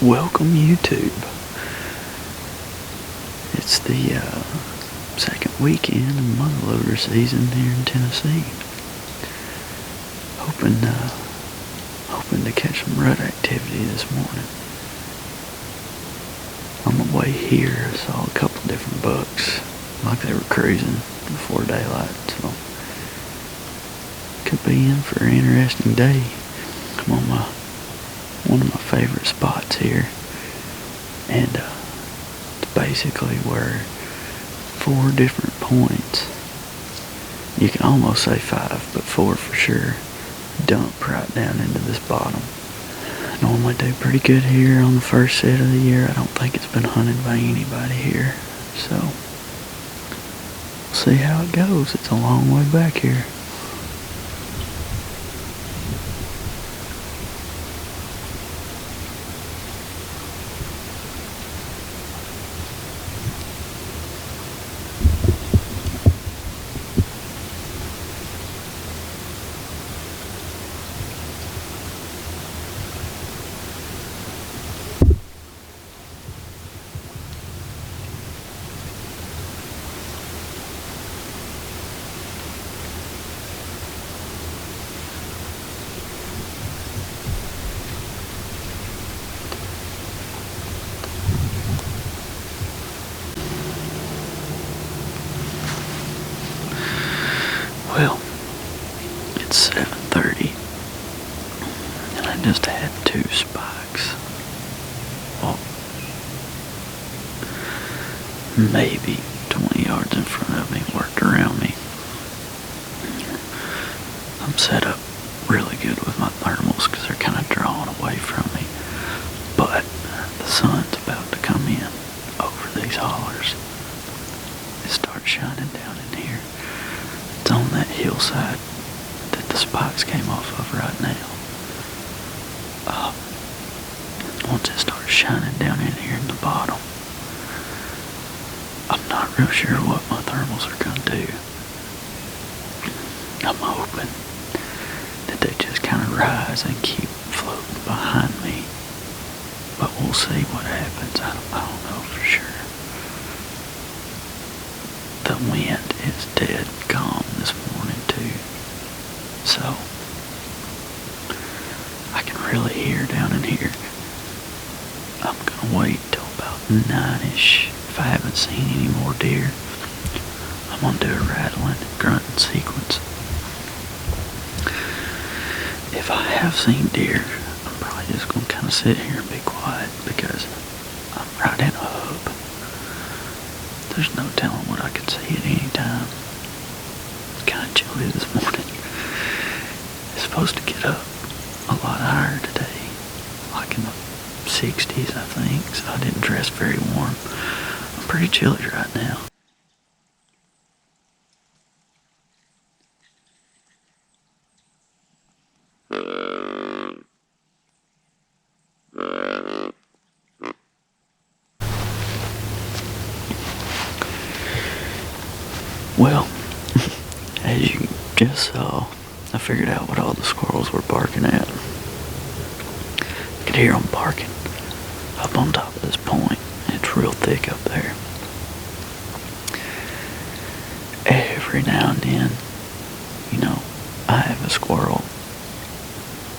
Welcome YouTube. It's the second weekend of muzzleloader season here in Tennessee. Hoping to catch some rut activity this morning. On the way here I saw a couple different bucks, like they were cruising before daylight, so could be in for an interesting day. I'm on one of my favorite spots here, and it's basically where 4 different points, you can almost say 5, but 4 for sure, dump right down into this bottom. I normally do pretty good here on the first set of the year. I don't think it's been hunted by anybody here, so we'll see how it goes. It's a long way back here. Well, it's 7:30, and I just had 2 spikes. Well, maybe 20 yards in front of me, worked around me. I'm set up really good with my thermals because they're kind of drawn away from me. But the sun's about to come in over these hollers. It starts shining down in here. It's on that hillside that the spikes came off of right now. Once it starts shining down in here in the bottom, I'm not real sure what my thermals are going to do. I'm hoping that they just kind of rise and keep floating behind me. But we'll see what happens. I don't know for sure. The wind is dead calm this morning too, so I can really hear down in here. I'm gonna wait till about 9ish. If I haven't seen any more deer, I'm gonna do a rattling and grunting sequence. If I have seen deer, I'm probably just gonna kind of sit here and be quiet because I'm right in a hub. There's no telling what I could see at any time. It's kind of chilly this morning. It's supposed to get up a lot higher today, like in the 60s, I think, so I didn't dress very warm. I'm pretty chilly right now. Well, as you just saw, I figured out what all the squirrels were barking at. I could hear them barking up on top of this point. It's real thick up there. Every now and then, I have a squirrel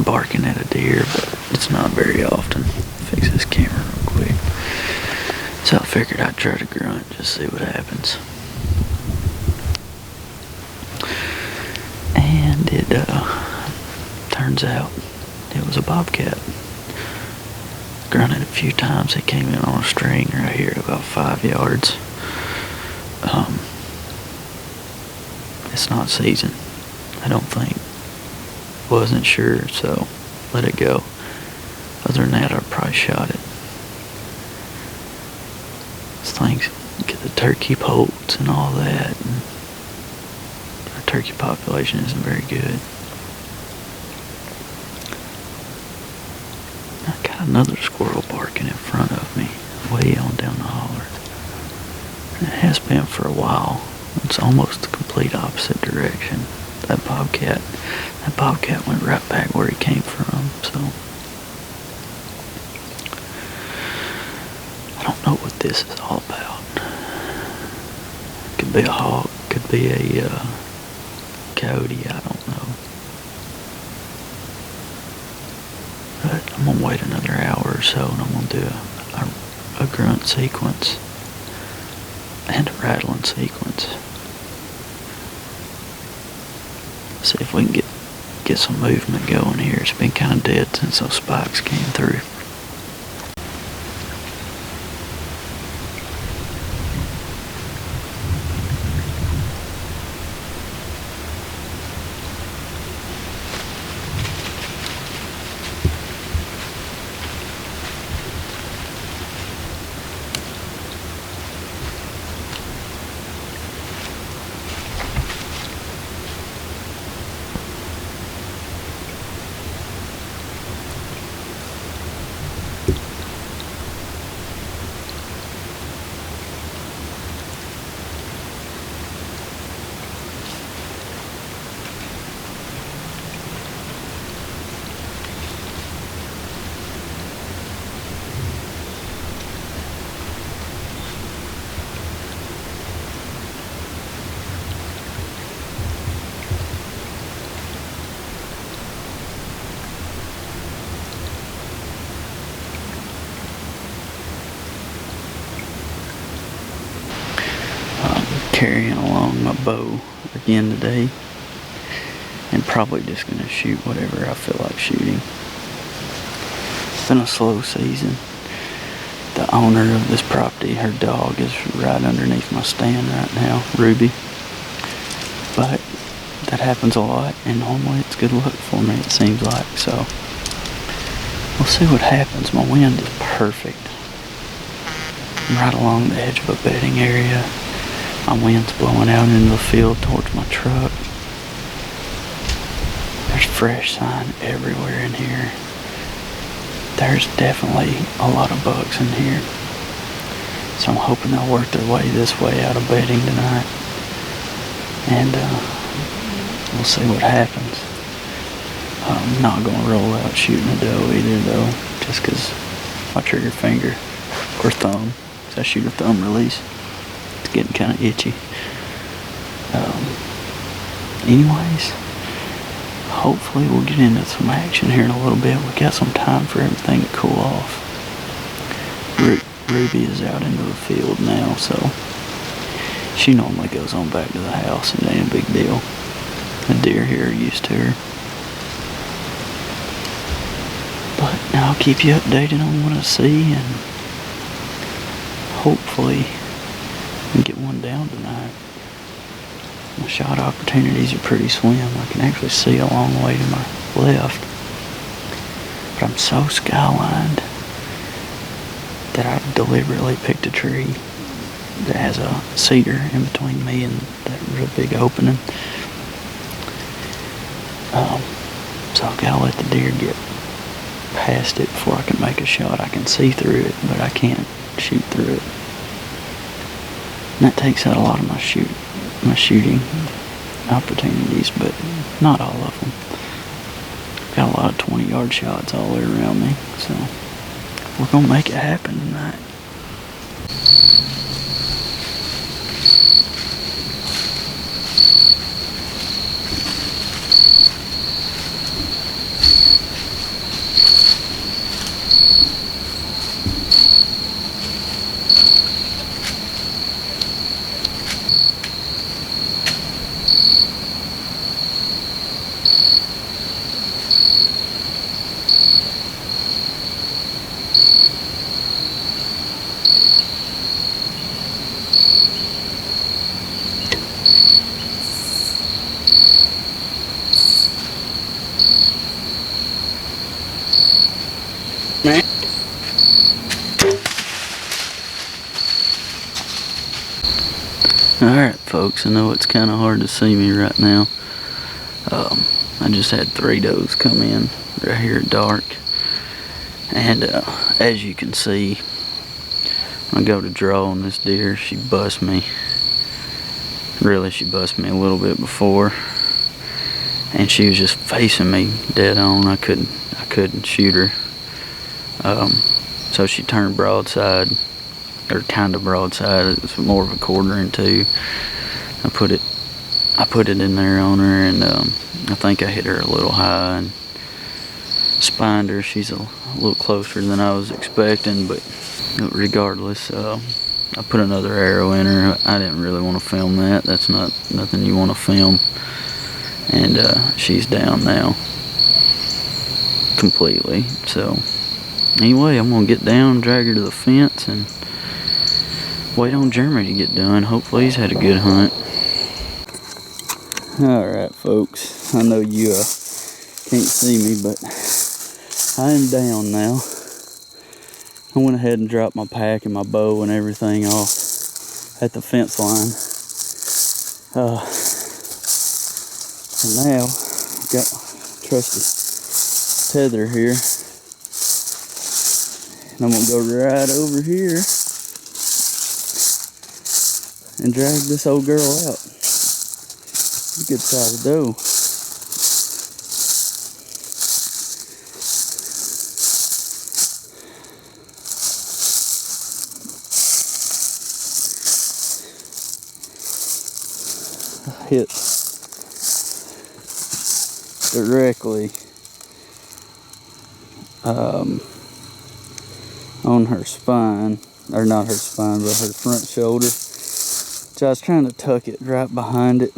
barking at a deer, but it's not very often. Fix this camera real quick. So I figured I'd try to grunt, just see what happens. And it turns out it was a bobcat. Grunted a few times. It came in on a string right here about 5 yards. It's not seasoned, I don't think. Wasn't sure, so let it go. Other than that, I probably shot it. These things get the turkey poults and all that, and our turkey population isn't very good. I got another squirrel barking in front of me, way on down the holler. And it has been for a while. It's almost the complete opposite direction. That bobcat went right back where he came from, so don't know what this is all about. Could be a hawk, could be a coyote, I don't know. But I'm gonna wait another hour or so and I'm gonna do a grunt sequence and a rattling sequence. See if we can get some movement going here. It's been kind of dead since those spikes came through. Carrying along my bow again today, and probably just gonna shoot whatever I feel like shooting. It's been a slow season. The owner of this property, her dog is right underneath my stand right now, Ruby. But that happens a lot, and normally it's good luck for me, it seems like. So we'll see what happens. My wind is perfect. I'm right along the edge of a bedding area. My wind's blowing out into the field towards my truck. There's fresh sign everywhere in here. There's definitely a lot of bucks in here. So I'm hoping they'll work their way this way out of bedding tonight. And we'll see what happens. I'm not going to roll out shooting a doe either though, just because my trigger finger or thumb, because I shoot a thumb release. It's getting kind of itchy. Anyways, hopefully we'll get into some action here in a little bit. We got some time for everything to cool off. Ruby is out into the field now, so she normally goes on back to the house and it ain't a big deal. The deer here are used to her. But now I'll keep you updated on what I see, and hopefully we can get one down tonight. My shot opportunities are pretty slim. I can actually see a long way to my left. But I'm so skylined that I've deliberately picked a tree that has a cedar in between me and that real big opening. So I've got to let the deer get past it before I can make a shot. I can see through it, but I can't shoot through it. And that takes out a lot of my shooting opportunities, but not all of them. Got a lot of 20-yard shots all the way around me, so we're gonna make it happen tonight. Alright folks, I know it's kind of hard to see me right now. I just had 3 does come in right here at dark. And as you can see, when I go to draw on this deer, she busts me. Really, she bust me a little bit before. And she was just facing me dead on. I couldn't shoot her. So she turned broadside or kind of broadside. It was more of a 1/4 I put it in there on her, and I think I hit her a little high and spined her. She's a little closer than I was expecting, but regardless, I put another arrow in her. I didn't really want to film that. That's nothing you want to film. And she's down now completely. So anyway, I'm gonna get down, drag her to the fence, and wait on Jeremy to get done. Hopefully he's had a good hunt. Alright folks, I know you can't see me, but I am down now. I went ahead and dropped my pack and my bow and everything off at the fence line. And now I've got my trusty tether here. And I'm gonna go right over here and drag this old girl out. A good side of doe. Hit directly on her spine, or not her spine, but her front shoulder. So I was trying to tuck it right behind it.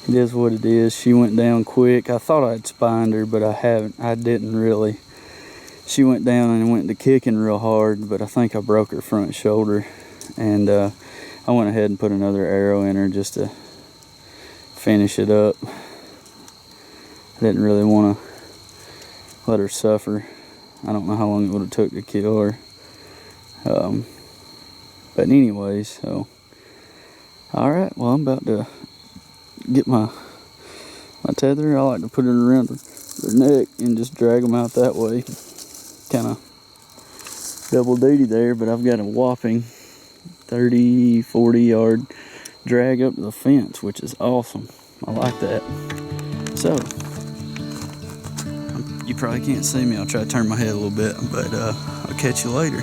It is what it is. She went down quick. I thought I'd spined her, but I didn't really. She went down and went to kicking real hard, but I think I broke her front shoulder, and I went ahead and put another arrow in her just to finish it up. I didn't really want to let her suffer. I don't know how long it would have took to kill her. But anyways, so alright, well, I'm about to get my tether. I like to put it around their neck and just drag them out that way. Kind of double duty there, but I've got a whopping 30-40 yard drag up to the fence, which is awesome. I like that. So you probably can't see me. I'll try to turn my head a little bit, but I'll catch you later.